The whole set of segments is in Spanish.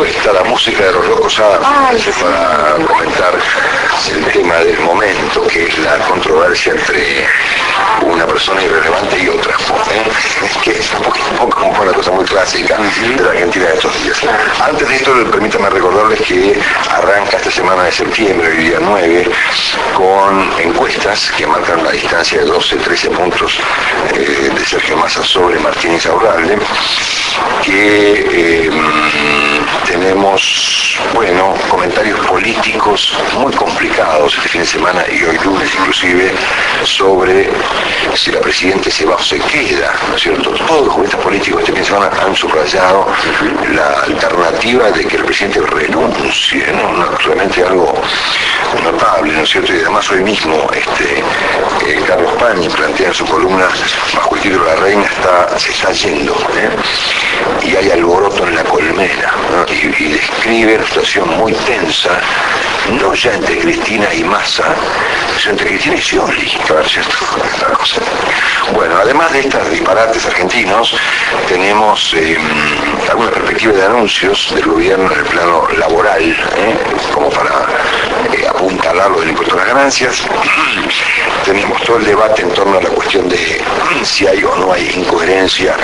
puesta la música de los Locos Adams para comentar el tema del momento, que es la controversia entre una persona irrelevante y otra, que es un poco una cosa muy clásica de la Argentina de estos días. Antes de esto, permítanme recordarles que arranca esta semana de septiembre, el día 9, con encuestas que marcan la distancia de 12-13 puntos de Sergio Massa sobre Martín Insaurralde, que tenemos, comentarios políticos muy complicados este fin de semana y hoy lunes inclusive, sobre si la Presidenta se va o se queda, ¿no es cierto? Todos los juristas políticos este fin de semana han subrayado la alternativa de que el presidente renuncie, ¿no? Realmente algo notable, ¿no es cierto? Y además hoy mismo Carlos Pañi plantea en su columna bajo el título La Reina se está yendo, y hay alboroto en la colmena, ¿no? Y describe una situación muy tensa, no ya entre Cristina y Massa, sino entre Cristina y Scioli, ¿cierto? Bueno, además de estos disparates argentinos, tenemos alguna perspectiva de anuncios del gobierno en el plano laboral, como para apuntalar lo del impuesto a las ganancias. Tenemos todo el debate en torno a la cuestión de si hay o no hay incoherencia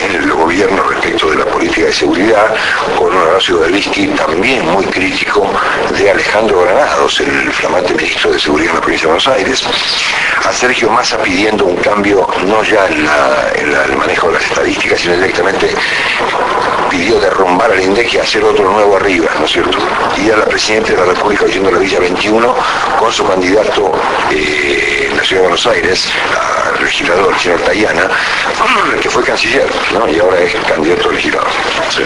en el gobierno respecto de la política de seguridad, con un Horacio Berbisky también muy crítico de Alejandro Granados, el flamante ministro de Seguridad en la provincia de Buenos Aires, a Sergio Massa pidiendo un cambio no ya en el manejo de las estadísticas, sino directamente pidió derrumbar al INDEC y hacer otro nuevo arriba, ¿no es cierto? Y a la Presidenta de la República yendo a la Villa 21 con su candidato en la Ciudad de Buenos Aires, al legislador, el señor Tayana, que fue canciller, ¿no? Y ahora es candidato a legislador. ¿Sí?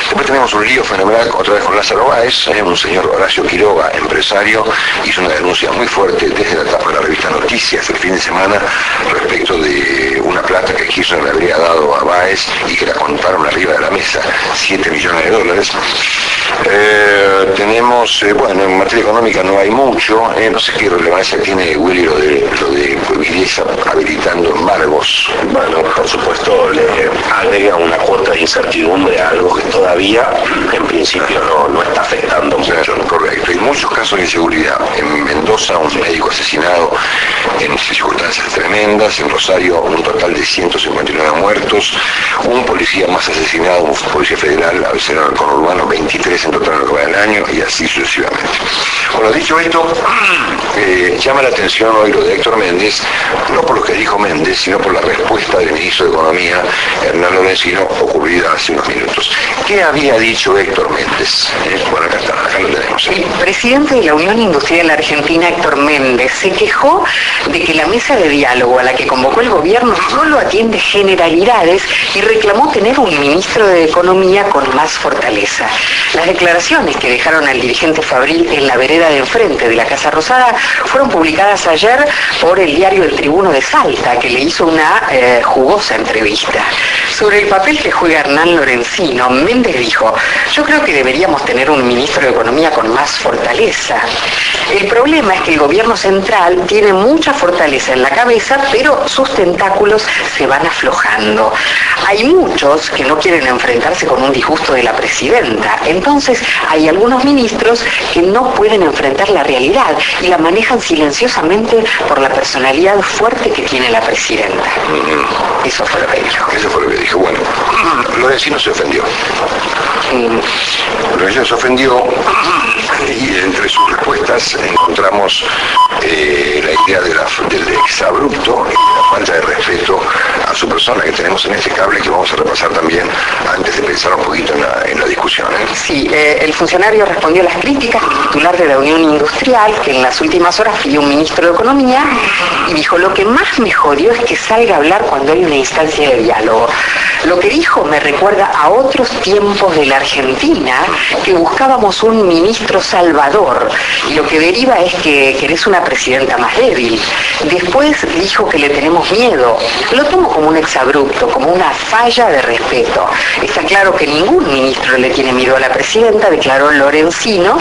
Después tenemos un lío fenomenal otra vez con Lázaro Báez, un señor Horacio Quiroga, empresario, hizo una denuncia muy fuerte desde la tapa de la revista Noticias el fin de semana respecto de una plata que Kirchner le habría dado a Báez y que la contaron arriba de la mesa, $7 millones. Tenemos, en materia económica no hay mucho, no sé qué relevancia tiene Willy lo de Villesa habilitando embargos. Bueno, por supuesto le agrega una cuota de incertidumbre a algo que todavía en principio no está afectando mucho. Correcto, hay muchos casos de inseguridad. En Mendoza un médico asesinado en circunstancias tremendas, en Rosario un total de 159 muertos, un policía más asesinado, un policía federal, al ser el conurbano, 23 en total en lo que va del año, y así sucesivamente. Bueno, dicho esto, llama la atención hoy lo de Héctor Méndez, no por lo que dijo Méndez, sino por la respuesta del ministro de Economía, Hernán Lorenzino, ocurrida hace unos minutos. ¿Qué había dicho Héctor Méndez? Bueno, acá lo tenemos. El presidente de la Unión Industrial Argentina, Héctor Méndez, se quejó de que la mesa de diálogo a la que convocó el gobierno solo atiende generalidades y reclamó tener un ministro de Economía con más fortaleza. Las declaraciones que dejaron al dirigente Fabril en la vereda de enfrente de la Casa Rosada fueron publicadas ayer por el diario El Tribuno de Salta, que le hizo una jugosa entrevista. Sobre el papel que juega Hernán Lorenzino, Méndez dijo: yo creo que deberíamos tener un ministro de Economía con más fortaleza. El problema es que el gobierno central tiene mucha fortaleza en la cabeza, pero sus tentáculos se van aflojando. Hay muchos que no quieren enfrentarse con un disgusto de la presidenta. Entonces hay algunos ministros que no pueden enfrentar la realidad y la manejan silenciosamente por la personalidad fuerte que tiene la presidenta. Eso fue lo que dijo. Eso fue lo que dijo. Bueno, Lorenzino se ofendió. Lorenzino se ofendió y entre sus respuestas encontramos la idea del exabrupto y la falta de respeto a su persona que tenemos en este cable, que vamos a repasar también antes de pensar un poquito en la discusión. Sí, el funcionario respondió a las críticas del titular de la Unión Industrial, que en las últimas horas pidió un ministro de Economía, y dijo: lo que más me jodió es que salga a hablar cuando hay una instancia de diálogo. Lo que dijo me recuerda a otros tiempos de la Argentina, que buscábamos un ministro salvador, y lo que deriva es que querés una presidenta más débil. Después dijo que le tenemos miedo. Lo tomo como un exabrupto, como una falla de respeto. Está claro que ningún ministro le tiene miedo a la presidenta, declaró Lorenzino.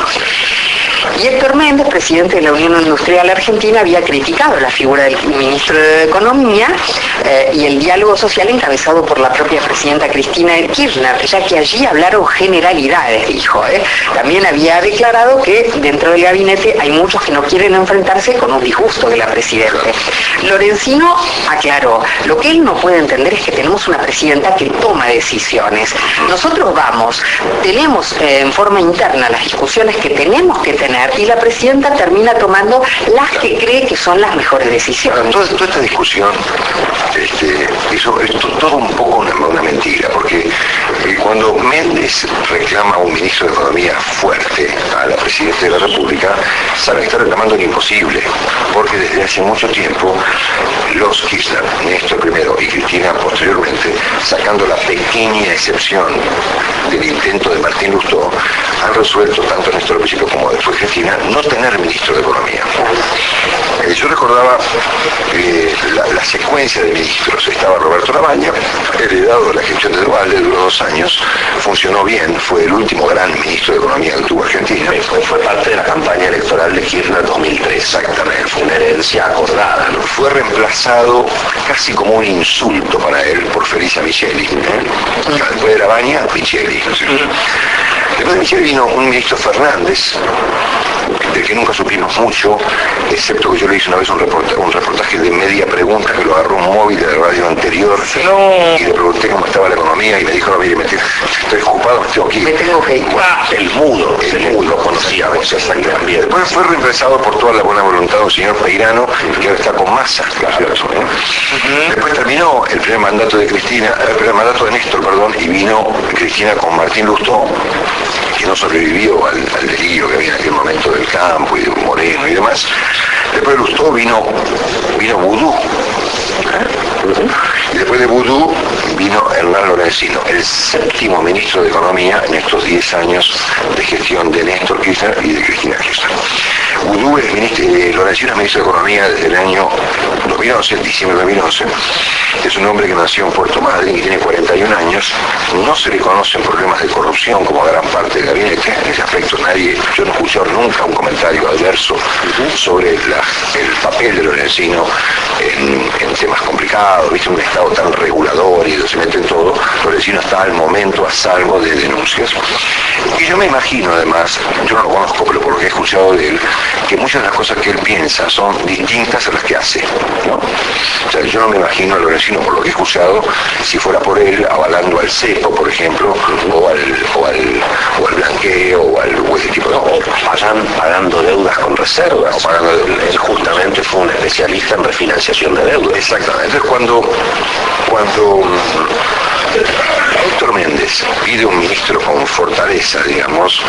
Y Héctor Méndez, presidente de la Unión Industrial Argentina, había criticado la figura del ministro de Economía y el diálogo social encabezado por la propia presidenta Cristina Kirchner, ya que allí hablaron generalidades, dijo. También había declarado que dentro del gabinete hay muchos que no quieren enfrentarse con un disgusto de la presidente. Lorenzino aclaró, lo que él no puede entender es que tenemos una presidenta que toma decisiones. Nosotros tenemos en forma interna las discusiones que tenemos que tener y la presidenta termina tomando las que cree que son las mejores decisiones. Toda esta discusión eso es todo un poco una mentira, porque cuando Méndez reclama a un ministro de Economía fuerte a la Presidenta de la República, sabe que está reclamando lo imposible, porque desde hace mucho tiempo los Kirchner, Néstor primero y Cristina posteriormente, sacando la pequeña excepción del intento de Martín Lustó, han resuelto, tanto Néstor al principio como después Cristina, no tener ministro de Economía. Yo recordaba la secuencia de ministros. Estaba Roberto Labaña, heredado de la gestión de Duhalde, duró 2 años, funcionó bien, fue el último gran ministro de Economía que tuvo Argentina. Fue parte de la campaña electoral de Kirchner 2003. Exactamente. Fue una herencia acordada, ¿no? Fue reemplazado casi como un insulto para él por Felicia Micheli. Después de Labaña, Micheli. Después de Micheli vino un ministro Fernández, del que nunca supimos mucho, excepto que yo le hice una vez un reportaje de media pregunta que lo agarró un móvil de la radio anterior y le pregunté cómo estaba la economía y me dijo, no, mire, estoy ocupado, me tengo que ir. Me tengo que ir. El mudo lo conocía, pues exactamente. Después fue reemplazado por toda la buena voluntad de un señor Peirano, que ahora está con Massa, claro. Después terminó el primer mandato de Néstor, y vino Cristina con Martín Lustó, que no sobrevivió al delirio que había en aquel momento del campo y de Moreno y demás. Después de Lustó vino Vudú. Y después de Vudú vino Hernán Lorenzino, el 7º ministro de Economía en estos 10 años de gestión de Néstor Kirchner y de Cristina Kirchner. Vudú Lorenzino es ministro de Economía desde el año 2011, diciembre de 2011. Es un hombre que nació en Puerto Madryn y tiene 41 años. No se le conocen problemas de corrupción como a gran parte del gabinete. En ese aspecto yo no escuché nunca un comentario adverso sobre el papel de Lorenzino en temas complicados, ¿viste? Un Estado tan regulador y se mete en todo. Lorenzino está al momento a salvo de denuncias. Y yo me imagino, además, yo no lo conozco, pero por lo que he escuchado de él, que muchas de las cosas que él piensa son distintas a las que hace, ¿no? O sea, yo no me imagino a Lorenzino, por lo que he escuchado, si fuera por él, avalando al cepo, por ejemplo, o al blanqueo, o ese tipo de cosas. Pagando deudas con reservas. Él justamente fue un especialista en refinanciación de deudas. Exactamente. Entonces, cuando Héctor Méndez pide un ministro con fortaleza, digamos,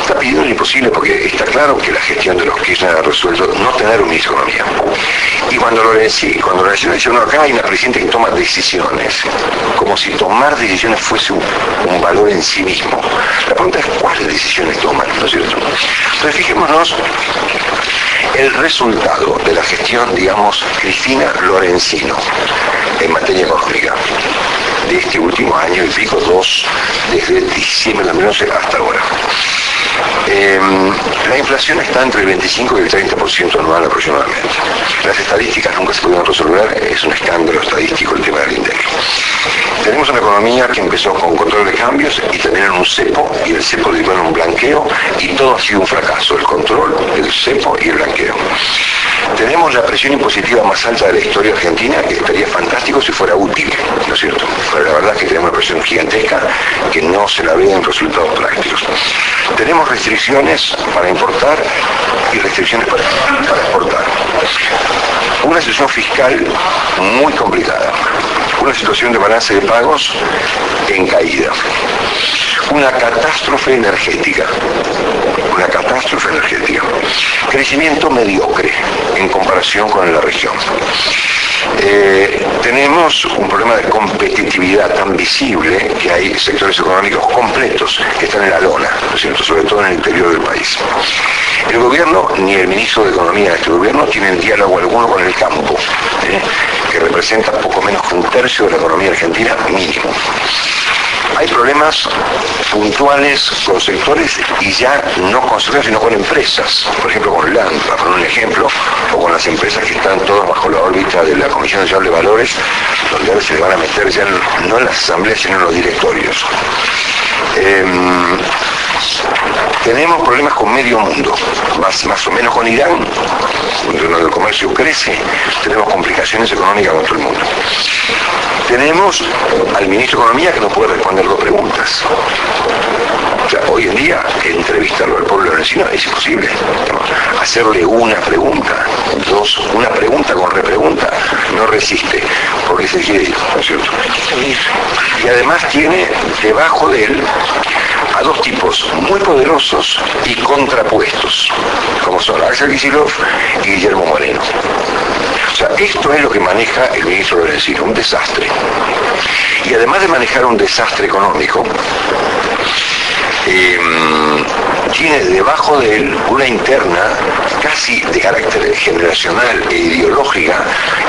está pidiendo lo imposible porque está claro que la gestión de los Kirchner ha resuelto no tener un ministro de Economía. Y cuando Lorenzino dice, no, acá hay una presidenta que toma decisiones, como si tomar decisiones fuese un valor en sí mismo. La pregunta es cuáles decisiones toman, ¿no es cierto? Entonces fijémonos el resultado de la gestión, digamos, Cristina Lorenzino en materia económica de este último año y pico, 2, desde diciembre de 2011 hasta ahora. La inflación está entre el 25 y el 30% anual aproximadamente. Las estadísticas nunca se pudieron resolver, es un escándalo estadístico el tema del INDEC. Tenemos una economía que empezó con control de cambios y terminó en un cepo, y el cepo derivó en un blanqueo, y todo ha sido un fracaso, el control, el cepo y el blanqueo. Tenemos la presión impositiva más alta de la historia argentina, que estaría fantástico si fuera útil, ¿no es cierto? Pero la verdad es que tenemos una presión gigantesca que no se la ve en resultados prácticos. Tenemos restricciones para importar y restricciones para exportar. Una situación fiscal muy complicada. Una situación de balance de pagos en caída. Una catástrofe energética. Crecimiento mediocre en comparación con la región. Tenemos un problema de competitividad tan visible que hay sectores económicos completos que están en la lona, ¿no es cierto?, sobre todo en el interior del país. El gobierno, ni el ministro de Economía de este gobierno, tienen diálogo alguno con el campo, que representa poco menos que 1/3 de la economía argentina mínimo. Hay problemas puntuales con sectores y ya no con sectores sino con empresas, por ejemplo con LAN, para poner un ejemplo, o con las empresas que están todas bajo la órbita de la Comisión Nacional de Valores, donde ahora se le van a meter ya no en las asambleas sino en los directorios. Tenemos problemas con medio mundo, más o menos con Irán, donde el comercio crece, tenemos complicaciones económicas con todo el mundo. Tenemos al ministro de Economía que no puede responder dos preguntas. O sea, hoy en día entrevistarlo al pueblo lorencino es imposible. Hacerle una pregunta, una pregunta con repregunta, no resiste, porque se quiere ir, ¿no es cierto? Y además tiene debajo de él a dos tipos muy poderosos y contrapuestos, como son Axel Kicillof y Guillermo Moreno. O sea, esto es lo que maneja el ministro Lorenzino, un desastre. Y además de manejar un desastre económico, tiene debajo de él una interna casi de carácter generacional e ideológica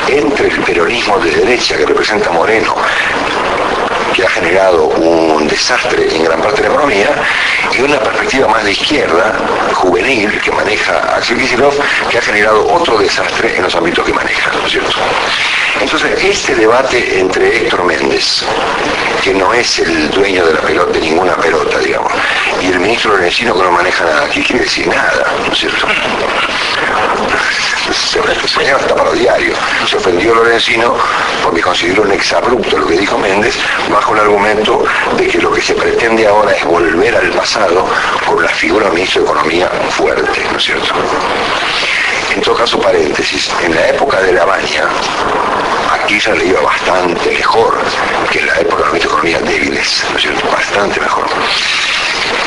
entre el peronismo de derecha que representa Moreno, que ha generado un desastre en gran parte de la economía, y una perspectiva más de izquierda, juvenil, que maneja Axel Kicillof, que ha generado otro desastre en los ámbitos que maneja, ¿no es cierto? Entonces, este debate entre Héctor Méndez, que no es el dueño de la pelota, de ninguna pelota, digamos, y el ministro Lorenzino que no maneja nada, ¿qué quiere decir? Nada, ¿no es cierto? Se mañana está para los diarios. Se ofendió Lorenzino porque consideró un exabrupto lo que dijo Méndez, bajo el argumento de que lo que se pretende ahora es volver al pasado con la figura del ministro de Economía fuerte, ¿no es cierto? En todo caso, paréntesis, en la época de la Baña, aquí ya le iba bastante mejor que en la época de los ministros de Economía débiles, ¿no es cierto? Bastante mejor.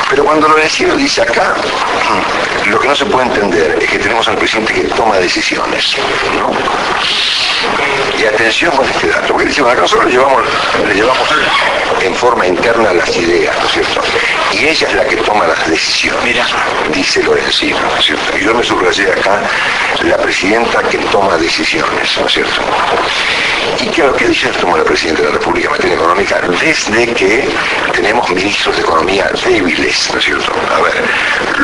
Pero cuando Lorenzino dice acá, lo que no se puede entender es que tenemos al presidente que toma decisiones, ¿no? Y atención con este dato, porque dice, bueno, nosotros le llevamos en forma interna las ideas, ¿no es cierto? Y ella es la que toma las decisiones, dice Lorenzino, ¿no es cierto? Y yo me subrayé acá, la presidenta que toma decisiones, ¿no es cierto? ¿Y qué decisiones toma la presidenta de la República en materia económica? Desde que tenemos ministros de Economía débiles, ¿no es cierto? A ver,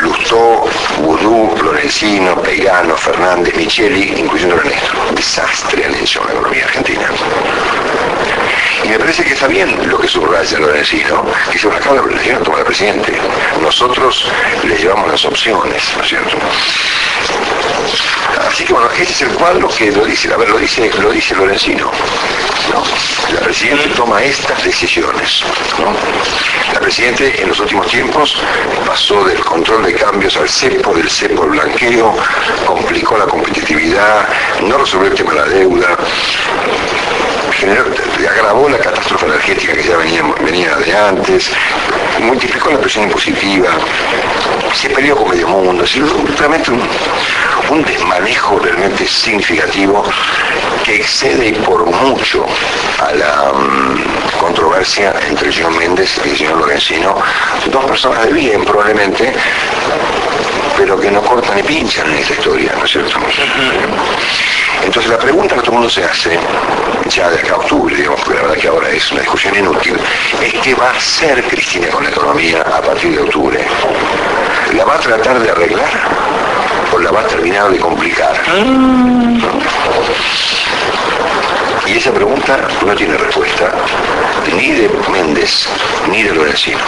Lustó, Boudou, Lorenzino, Peirano, Fernández, Micheli, incluyendo Ernesto. Desastre han hecho la economía argentina. Y me parece que está bien lo que subraya Lorenzino, que se acaba la decisión toma el presidente. Nosotros le llevamos las opciones, ¿no es cierto? Así que bueno, este es el cuadro que lo dice, a ver, lo dice Lorenzino, ¿no? La presidenta toma estas decisiones, ¿no? La presidenta en los últimos tiempos pasó del control de cambios al cepo, del cepo al blanqueo, complicó la competitividad, no resolvió el tema de la deuda, agravó la catástrofe energética que ya venía de antes, multiplicó la presión impositiva, se peleó con medio mundo, es realmente un desmanejo realmente significativo que excede por mucho a la controversia entre el señor Méndez y el señor Lorenzino, dos personas de bien probablemente, pero que no cortan ni pinchan en esta historia, ¿no es cierto? Entonces la pregunta que todo el mundo se hace, ya de acá a octubre, digamos, porque la verdad que ahora es una discusión inútil, es qué va a hacer Cristina con la economía a partir de octubre. ¿La va a tratar de arreglar o la va a terminar de complicar? ¿No? Y esa pregunta no tiene respuesta ni de Méndez ni de Lorenzino.